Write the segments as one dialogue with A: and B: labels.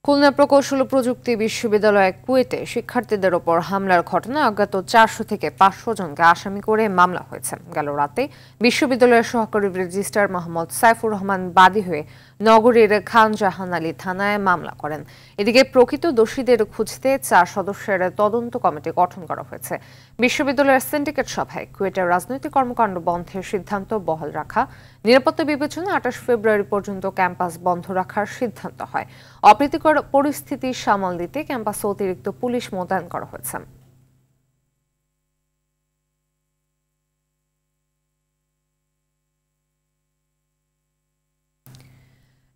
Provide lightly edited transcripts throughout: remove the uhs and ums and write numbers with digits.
A: খুলনা প্রকৌশল ও প্রযুক্তি বিশ্ববিদ্যালয় কুয়েটে শিক্ষার্থীদের ওপর হামলার ঘটনায় অজ্ঞাত 400 থেকে 500 জনকে আসামি করে মামলা হয়েছে। গেল রাতে বিশ্ববিদ্যালয়ের সহকারী রেজিস্ট্রার মোহাম্মদ সাইফুর রহমান বাদী হয়ে নগরীর খান জাহান আলী থানায় মামলা করেন। এদিকে প্রকৃত দোষীদের খুঁজতে 4 সদস্যের তদন্ত কমিটি গঠন করা হয়েছে। বিশ্ববিদ্যালয়ের সিন্ডিকেট সভায় কুয়েটের রাজনৈতিক কর্মকাণ্ড বন্ধের সিদ্ধান্ত বহাল রাখা, নিরাপত্তা বিবেচনায় 28 ফেব্রুয়ারি পর্যন্ত ক্যাম্পাস বন্ধ রাখার সিদ্ধান্ত হয়। অপ্রীতিকর পরিস্থিতি সামাল দিতে ক্যাম্পাসে অতিরিক্ত পুলিশ মোতায়েন করা হয়েছে।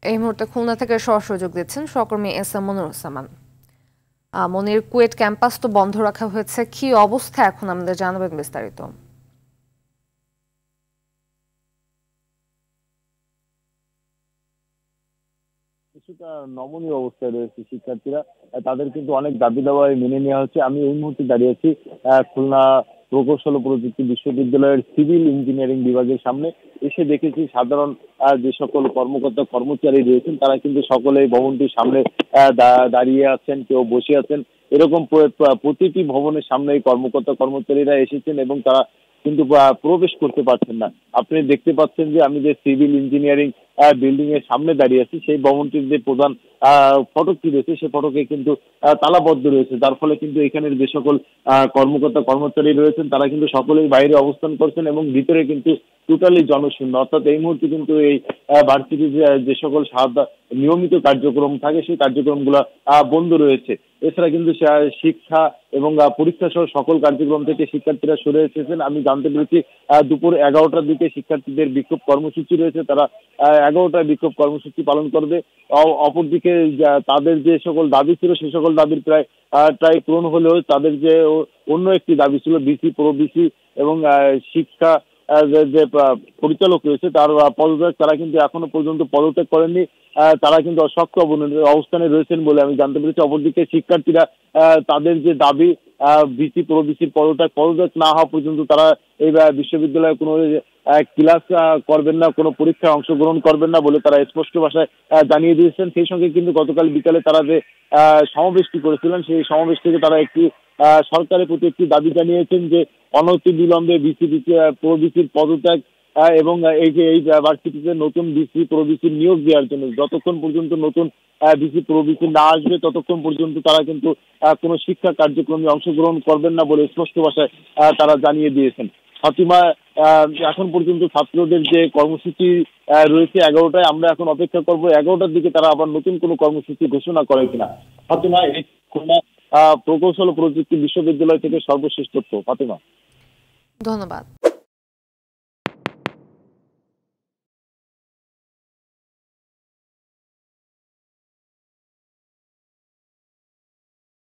A: এই মুহূর্তে খুলনা থেকে সরাসরি যোগ দিচ্ছেন সহকর্মী এস এম মনিরুজ্জামান। মনির, কুয়েট ক্যাম্পাস তো বন্ধ রাখা হয়েছে, কি অবস্থা এখন আমাদের জানাবেন বিস্তারিত।
B: কিছুটা নমনীয় অবস্থায় রয়েছে শিক্ষার্থীরা। তাদের কিন্তু অনেক দাবি দাওয়ায় মেনে নেওয়া হচ্ছে। আমি এই মুহূর্তে দাঁড়িয়ে আছি খুলনা প্রকৌশল ও প্রযুক্তি বিশ্ববিদ্যালয়ের সিভিল ইঞ্জিনিয়ারিং বিভাগের সামনে। এসে দেখেছি সাধারণ যে সকল কর্মকর্তা কর্মচারী রয়েছেন তারা কিন্তু সকলে ভবনটির সামনে দাঁড়িয়ে আছেন, কেউ বসে আছেন। এরকম প্রতিটি ভবনের সামনে কর্মকর্তা কর্মচারীরা এসেছেন এবং তারা কিন্তু প্রবেশ করতে পারছেন না। আপনি দেখতে পাচ্ছেন যে আমি যে সিভিল ইঞ্জিনিয়ারিং বিল্ডিং এর সামনে দাঁড়িয়ে আছি, সেই ভবনটির যে প্রধান ফটকটি রয়েছে সেই ফটকে কিন্তু তালাবদ্ধ রয়েছে, যার ফলে কিন্তু এখানের যে সকল কর্মকর্তা কর্মচারী রয়েছেন তারা কিন্তু সকলেই বাইরে অবস্থান করছেন এবং ভিতরে কিন্তু টোটালি জনশূন্য। অর্থাৎ এই মুহূর্তে কিন্তু এই ভার্সিটির যে সকল নিয়মিত কার্যক্রম থাকে সেই কার্যক্রমগুলো বন্ধ রয়েছে। এছাড়া কিন্তু শিক্ষা এবং পরীক্ষা সহ সকল কার্যক্রম থেকে শিক্ষার্থীরা সরে এসেছেন। আমি জানতে পেরেছি দুপুর 11টার দিকে শিক্ষার্থীদের বিক্ষোভ কর্মসূচি রয়েছে, তারা 11টায় বিক্ষোভ কর্মসূচি পালন করবে। অপরদিকে তাদের যে সকল দাবি ছিল সে সকল দাবির প্রায় পূরণ হলেও তাদের যে অন্য একটি দাবি ছিল বিসি প্রবিসি এবং শিক্ষা যে পরিচালক রয়েছে তার পদত্যাগ, তারা কিন্তু এখনো পর্যন্ত পদত্যাগ করেননি। তারা কিন্তু শক্ত অবস্থানে রয়েছেন বলে আমি জানতে পেরেছি। অপরদিকে শিক্ষার্থীরা তাদের যে দাবি বিসি প্রবিসির পদত্যাগ না হওয়া পর্যন্ত তারা এই বিশ্ববিদ্যালয়ে কোনো ক্লাস করবেন না, কোনো পরীক্ষায় অংশগ্রহণ করবেন না বলে তারা স্পষ্ট ভাষায় জানিয়ে দিয়েছেন। সেই সঙ্গে কিন্তু গতকাল বিকালে তারা যে সমাবেশটি করেছিলেন সেই সমাবেশ থেকে তারা একটি সরকারের প্রতি একটি দাবি জানিয়েছেন যে অনতিবিলম্বে প্রবিসির পদত্যাগ এবং এই ভার্সিটিতে নতুন বিসি প্রবিসির নিয়োগ দেওয়ার জন্য। যতক্ষণ পর্যন্ত নতুন বিসি প্রবিসি না আসবে ততক্ষণ পর্যন্ত তারা কিন্তু কোনো শিক্ষা কার্যক্রমে অংশগ্রহণ করবেন না বলে স্পষ্ট ভাষায় তারা জানিয়ে দিয়েছেন। ফাতিমা, এখন পর্যন্ত ছাত্রদের যে কর্মসূচি রয়েছে 11টায়, আমরা এখন অপেক্ষা করব 11টার দিকে তারা আবার নতুন কোনো কর্মসূচি ঘোষণা করে কিনা। ফাতিমা, এই খুলনা প্রকৌশল ও প্রযুক্তি বিশ্ববিদ্যালয় থেকে সর্বশেষ তথ্য। ফাতিমা,
A: ধন্যবাদ।